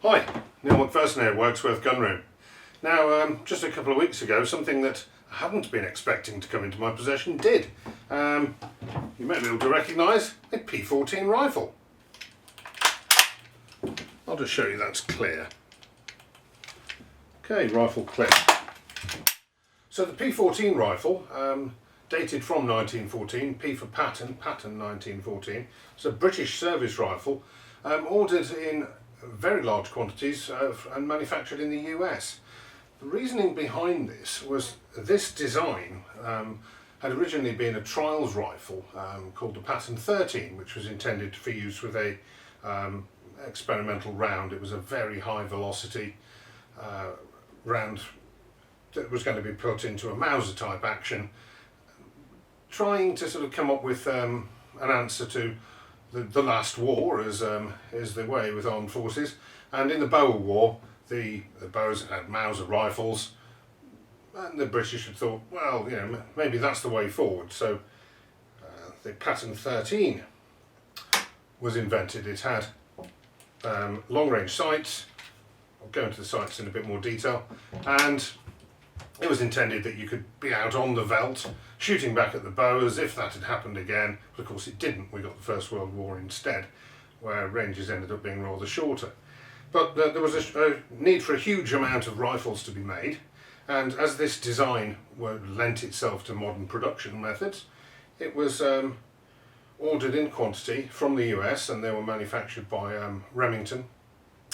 Hi, Neil McPherson here, Wirksworth Gunroom. Now, just a couple of weeks ago, something that I hadn't been expecting to come into my possession did. You may be able to recognise a P14 rifle. I'll just show you that's clear. Okay, rifle clip. So the P14 rifle, dated from 1914, P for pattern, pattern 1914. It's a British service rifle, ordered in very large quantities and manufactured in the US. The reasoning behind this was this design had originally been a trials rifle called the Pattern 13, which was intended for use with a experimental round. It was a very high velocity round that was going to be put into a Mauser type action, trying to sort of come up with an answer to the last war, as is the way with armed forces. And in the Boer War, the Boers had Mauser rifles, and the British had thought, well, you know, maybe that's the way forward. So the Pattern 13 was invented. It had long-range sights. I'll go into the sights in a bit more detail, and it was intended that you could be out on the veldt shooting back at the Boers if that had happened again, but of course it didn't. We got the First World War instead, where ranges ended up being rather shorter. But there was a need for a huge amount of rifles to be made, and as this design lent itself to modern production methods, it was ordered in quantity from the US, and they were manufactured by Remington,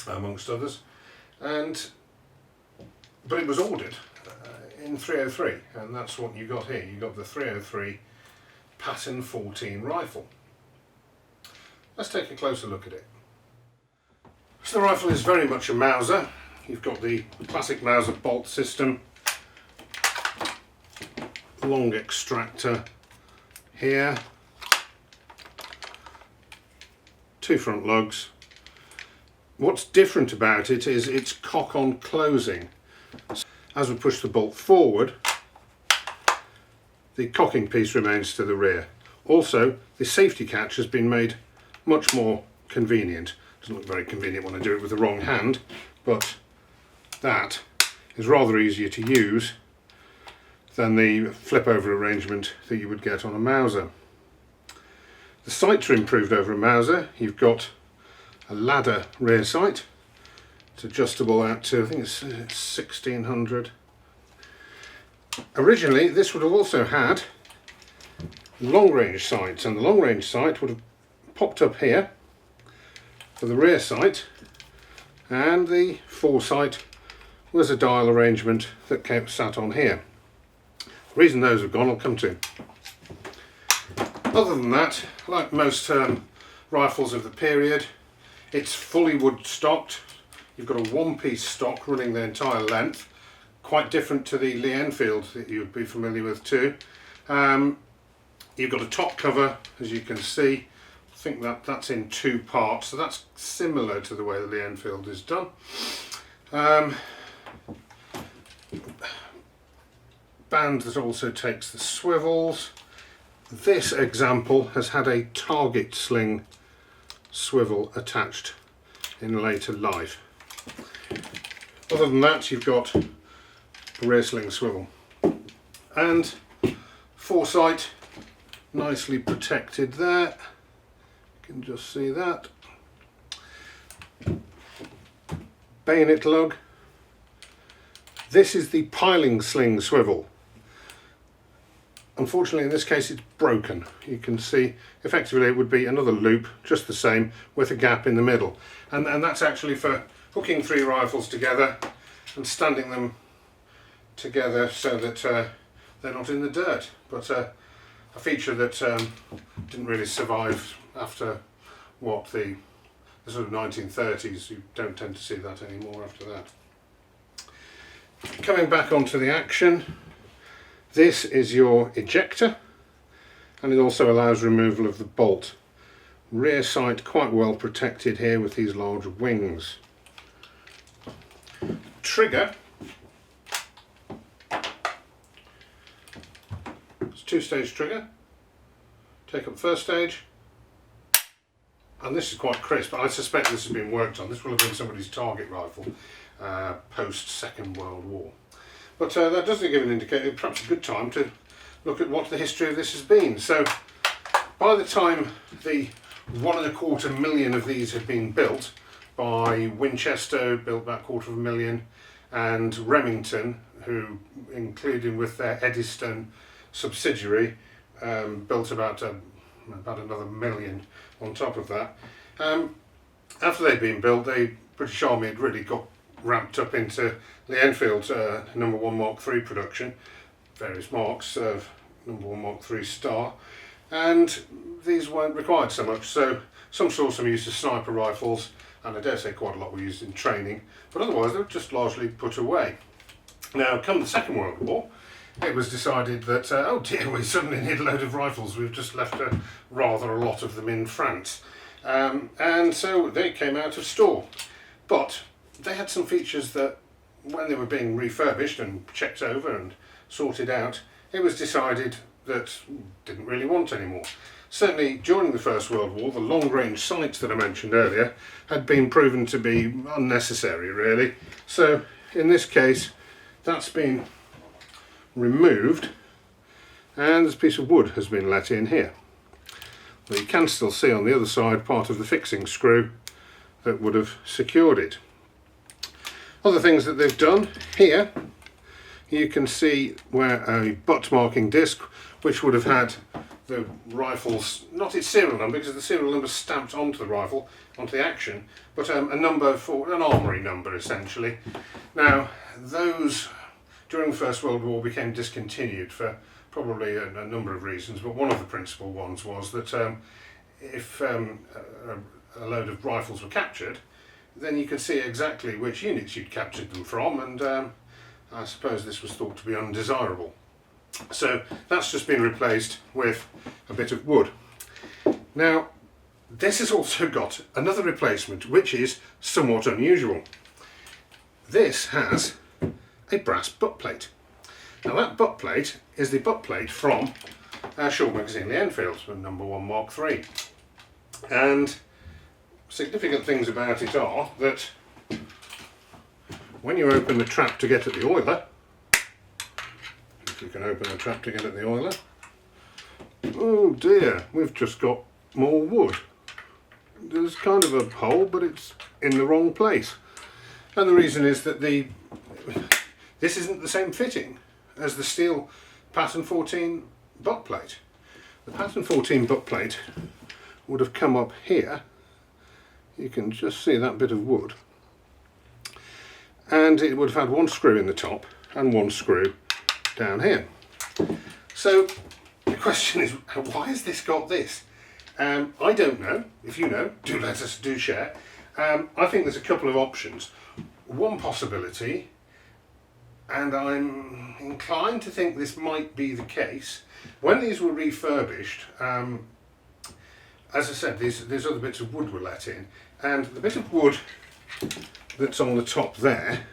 amongst others. But it was ordered in 303, and that's what you got here. You got the 303 Pattern 14 rifle. Let's take a closer look at it. So the rifle is very much a Mauser. You've got the classic Mauser bolt system, long extractor here, two front lugs. What's different about it is its cock-on closing. As we push the bolt forward, the cocking piece remains to the rear. Also, the safety catch has been made much more convenient. Doesn't look very convenient when I do it with the wrong hand, but that is rather easier to use than the flip over arrangement that you would get on a Mauser. The sights are improved over a Mauser. You've got a ladder rear sight. It's adjustable out to, I think it's 1600. Originally this would have also had long range sights, and the long range sight would have popped up here for the rear sight, and the foresight was a dial arrangement that sat on here. The reason those have gone I'll come to. Other than that, like most rifles of the period, it's fully wood stocked. You've got a one-piece stock running the entire length, quite different to the Lee Enfield that you'd be familiar with too. You've got a top cover, as you can see. I think that's in two parts, so that's similar to the way the Lee Enfield is done. Band that also takes the swivels. This example has had a target sling swivel attached in later life. Other than that, you've got a rear sling swivel and foresight nicely protected there. You can just see that. Bayonet lug. This is the piling sling swivel. Unfortunately in this case it's broken. You can see effectively it would be another loop, just the same, with a gap in the middle, and that's actually for hooking three rifles together and standing them together so that they're not in the dirt, but a feature that didn't really survive after what the sort of 1930s. You don't tend to see that anymore after that. Coming back onto the action, this is your ejector, and it also allows removal of the bolt. Rear sight quite well protected here with these large wings. Trigger, it's a two-stage trigger. Take up first stage, and and this is quite crisp, I suspect this has been worked on. This will have been somebody's target rifle post Second World War. But that doesn't give an indicator, perhaps a good time to look at what the history of this has been. So by the time the 1.25 million of these had been built by Winchester, built about 250,000, and Remington, who including with their Eddystone subsidiary built about another 1 million on top of that. After they'd been built, the British Army had really got ramped up into the Enfield number 1 Mark III production, various marks of number 1 Mark III Star, and these weren't required so much, so some saw some use of sniper rifles, and I dare say quite a lot were used in training, but otherwise they were just largely put away. Now, come the Second World War, it was decided that, oh dear, we suddenly need a load of rifles, we've just left rather a lot of them in France. And so they came out of store. But they had some features that, when they were being refurbished and checked over and sorted out, it was decided that didn't really want anymore. Certainly during the First World War, the long-range sights that I mentioned earlier had been proven to be unnecessary, really. So in this case, that's been removed, and this piece of wood has been let in here. But you can still see on the other side part of the fixing screw that would have secured it. Other things that they've done here, you can see where a butt marking disc, which would have had the rifle's, not its serial number, because the serial number is stamped onto the rifle, onto the action, but a number for an armoury number essentially. Now those during the First World War became discontinued for probably a number of reasons, but one of the principal ones was that if a load of rifles were captured, then you could see exactly which units you'd captured them from, and I suppose this was thought to be undesirable. So that's just been replaced with a bit of wood. Now this has also got another replacement which is somewhat unusual. This has a brass butt plate. Now that butt plate is the butt plate from our short magazine, the Enfield, number 1 Mark III. And significant things about it are that when you open the trap to get at the oiler, if you can open the trap to get at the oiler, oh dear, we've just got more wood. There's kind of a hole, but it's in the wrong place. And the reason is that this isn't the same fitting as the steel Pattern 14 butt plate. The Pattern 14 butt plate would have come up here. You can just see that bit of wood. And it would have had one screw in the top and one screw down here. So the question is, why has this got this? I don't know. If you know, do let us, do share. I think there's a couple of options. One possibility, and I'm inclined to think this might be the case, when these were refurbished, as I said, these other bits of wood were let in, and the bit of wood that's on the top there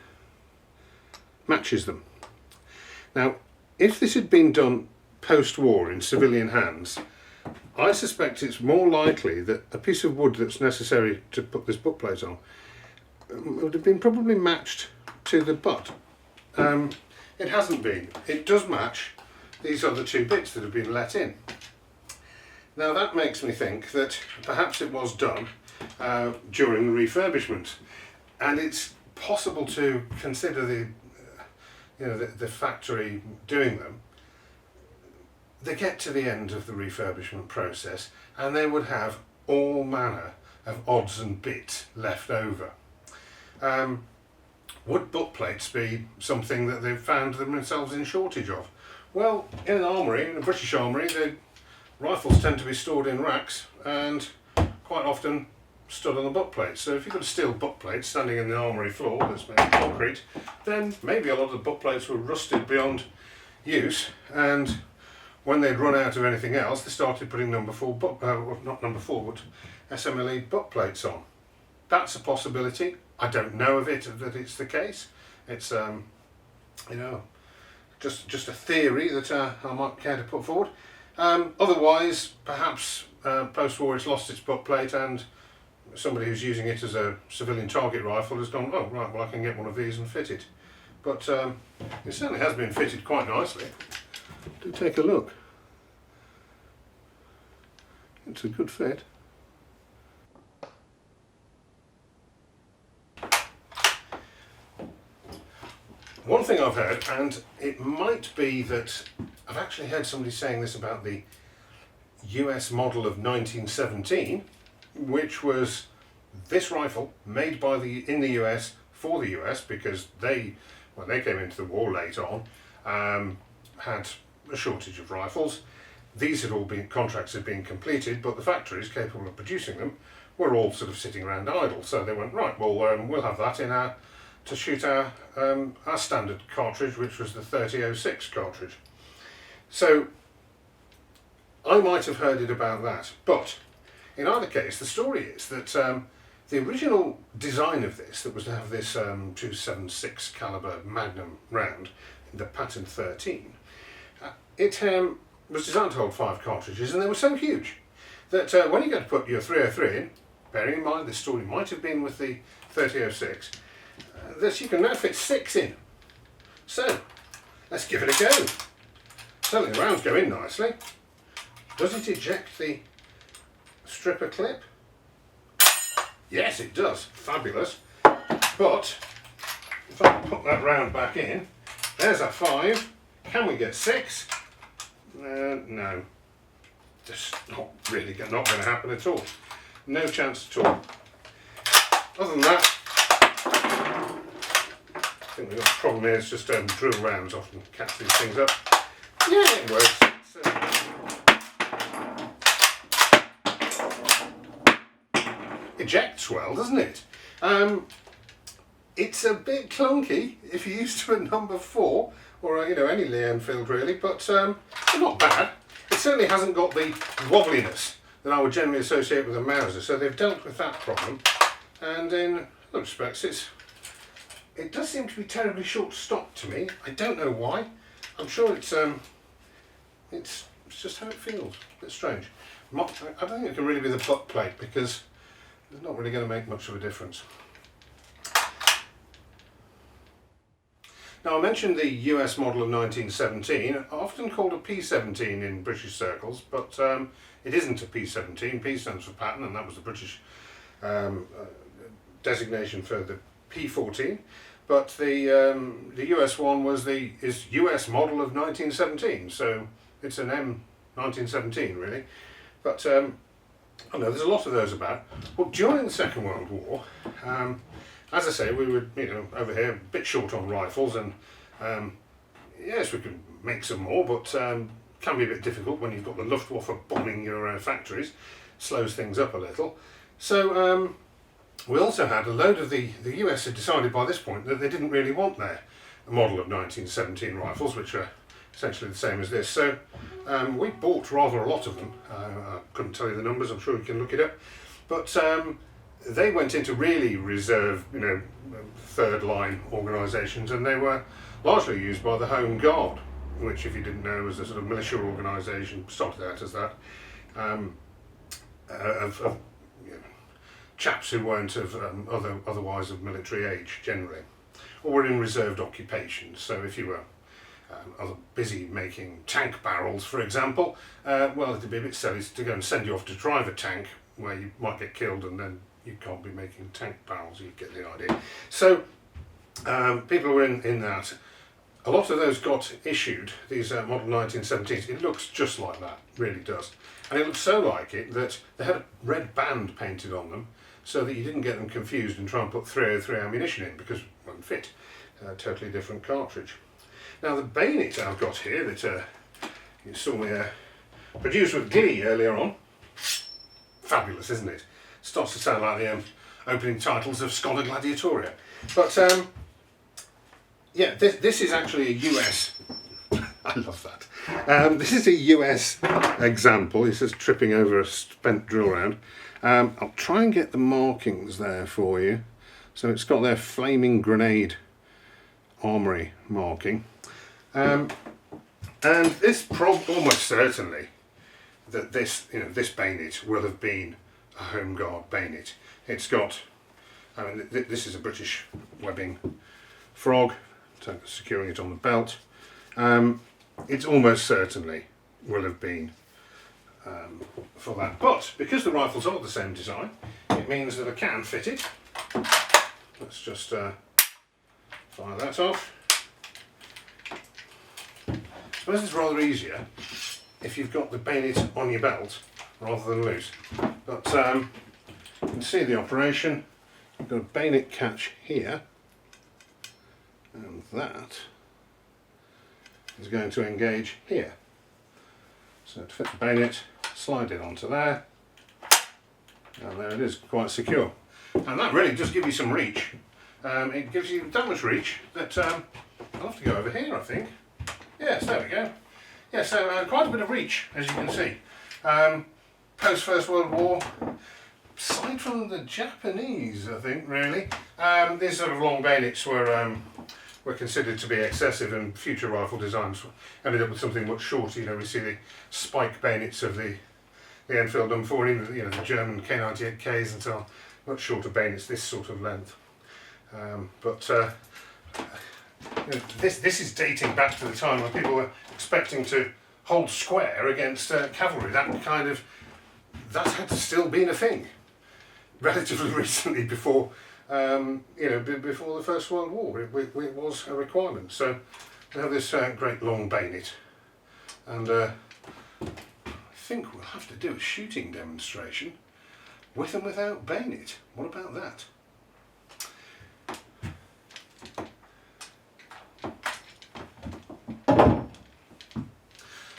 matches them. Now, if this had been done post-war in civilian hands, I suspect it's more likely that a piece of wood that's necessary to put this butt plate on would have been probably matched to the butt. It hasn't been. It does match these other two bits that have been let in. Now that makes me think that perhaps it was done during the refurbishment, and it's possible to consider the factory doing them. They get to the end of the refurbishment process and they would have all manner of odds and bits left over. Would butt plates be something that they've found themselves in shortage of? Well, in an armoury, in a British armoury, the rifles tend to be stored in racks and quite often stood on the butt plates. So if you've got a steel butt plate standing in the armoury floor that's made of concrete, then maybe a lot of the butt plates were rusted beyond use, and when they'd run out of anything else, they started putting not number 4, but SMLE butt plates on. That's a possibility. I don't know of it, that it's the case. It's just a theory that I might care to put forward. Otherwise, perhaps post-war it's lost its butt plate and somebody who's using it as a civilian target rifle has gone, oh right, well I can get one of these and fit it. But it certainly has been fitted quite nicely. Do take a look. It's a good fit. One thing I've heard, and it might be that I've actually heard somebody saying this about the US model of 1917, which was this rifle made in the US for the US, because they, when they came into the war later on, had a shortage of rifles. These had all been, contracts had been completed, but the factories capable of producing them were all sort of sitting around idle. So they went, right, well, we'll have that in to shoot our standard cartridge, which was the 3006 cartridge. So I might have heard it about that, but in either case, the story is that the original design of this, that was to have this 276 caliber Magnum round, the Pattern 13, it was designed to hold 5 cartridges, and they were so huge that when you go to put your 303 in, bearing in mind this story might have been with the 3006, that you can now fit 6 in. So let's give it a go. Certainly the rounds go in nicely. Does it eject the stripper clip? Yes, it does. Fabulous. But if I put that round back in, there's a 5. Can we get 6? No. Just not going to happen at all. No chance at all. Other than that, I think the problem here is just drill rounds often catch these things up. Yeah, it works. Ejects well, doesn't it? It's a bit clunky if you're used to a number 4 or any Lee Enfield really, but not bad. It certainly hasn't got the wobbliness that I would generally associate with a Mauser, so they've dealt with that problem. And in other respects, it does seem to be terribly short stopped to me. I don't know why. I'm sure it's just how it feels. A bit strange. I don't think it can really be the butt plate, because it's not really going to make much of a difference. Now, I mentioned the US model of 1917, often called a P14 in British circles, but it isn't a P14. P stands for pattern, and that was the British designation for the P14. But the US one is US model of 1917, so it's an M1917 really. But I know there's a lot of those about. Well, during the Second World War, as I say, we were over here a bit short on rifles, and yes, we could make some more, but can be a bit difficult when you've got the Luftwaffe bombing your factories. Slows things up a little. So we also had a load of the US had decided by this point that they didn't really want their model of 1917 rifles, which are essentially the same as this. So we bought rather a lot of them. I couldn't tell you the numbers, I'm sure you can look it up. But they went into really reserve, third line organisations, and they were largely used by the Home Guard, which, if you didn't know, was a sort of militia organisation, started out as that, of chaps who weren't of otherwise of military age generally, or were in reserved occupations. So if you were busy making tank barrels, for example, well, it'd be a bit silly to go and send you off to drive a tank where you might get killed, and then you can't be making tank barrels. You get the idea. So people who were in that, a lot of those got issued these model 1917s. It looks just like that, really does, and it looks so like it that they had a red band painted on them, so that you didn't get them confused and try and put 303 ammunition in, because it won't fit. Totally different cartridge. Now the Bayonet I've got here that you saw me produce with glee earlier on. Fabulous, isn't it? Starts to sound like the opening titles of Schola Gladiatoria. But yeah, this is actually a US. I love that. This is a US example. This is tripping over a spent drill round. I'll try and get the markings there for you. So it's got their flaming grenade armory marking. And this almost certainly that this bayonet will have been a home guard bayonet. It's got, I mean, this is a British webbing frog, securing it on the belt. It almost certainly will have been for that, but because the rifles are the same design, it means that I can fit it. Let's just fire that off. I suppose it's rather easier if you've got the bayonet on your belt rather than loose, but you can see the operation. I've got a bayonet catch here, and that is going to engage here. So to fit the bayonet, slide it onto there, and there it is, quite secure. And that really does give you some reach. It gives you that much reach that I'll have to go over here, I think. Yes, there we go. Yeah, so quite a bit of reach, as you can see. Post First World War, aside from the Japanese, I think, really, these sort of long bayonets were considered to be excessive, and future rifle designs ended up with something much shorter. You know, we see the spike bayonets of the Enfield Pattern, you know, the German K98Ks and so on, much shorter bayonets, this sort of length. You know, this is dating back to the time when people were expecting to hold square against cavalry. That had still been a thing relatively recently, before before the First World War. It was a requirement. So we have this great long bayonet, and I think we'll have to do a shooting demonstration with and without bayonet. What about that?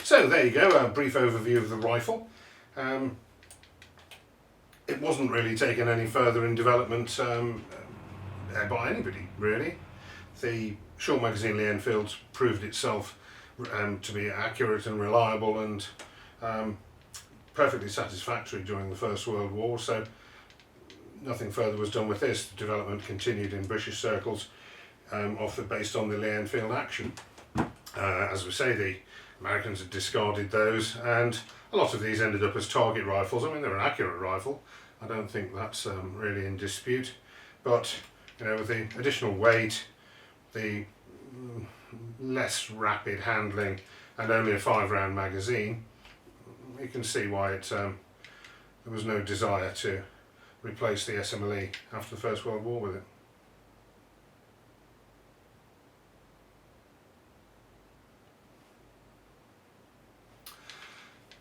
So there you go, a brief overview of the rifle. It wasn't really taken any further in development by anybody, really. The short magazine Lee Enfield's proved itself to be accurate and reliable and perfectly satisfactory during the First World War, so nothing further was done with this. The development continued in British circles, based on the Lee Enfield action. As we say, the Americans had discarded those, and a lot of these ended up as target rifles. I mean, they're an accurate rifle. I don't think that's really in dispute, but you know, with the additional weight, the less rapid handling, and only a 5-round magazine, you can see why there was no desire to replace the SMLE after the First World War with it.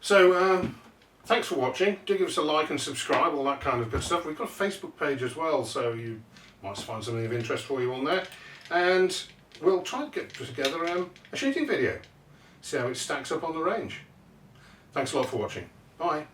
So thanks for watching. Do give us a like and subscribe, all that kind of good stuff. We've got a Facebook page as well, so you might find something of interest for you on there. And we'll try and get together a shooting video, see how it stacks up on the range. Thanks a lot for watching. Bye.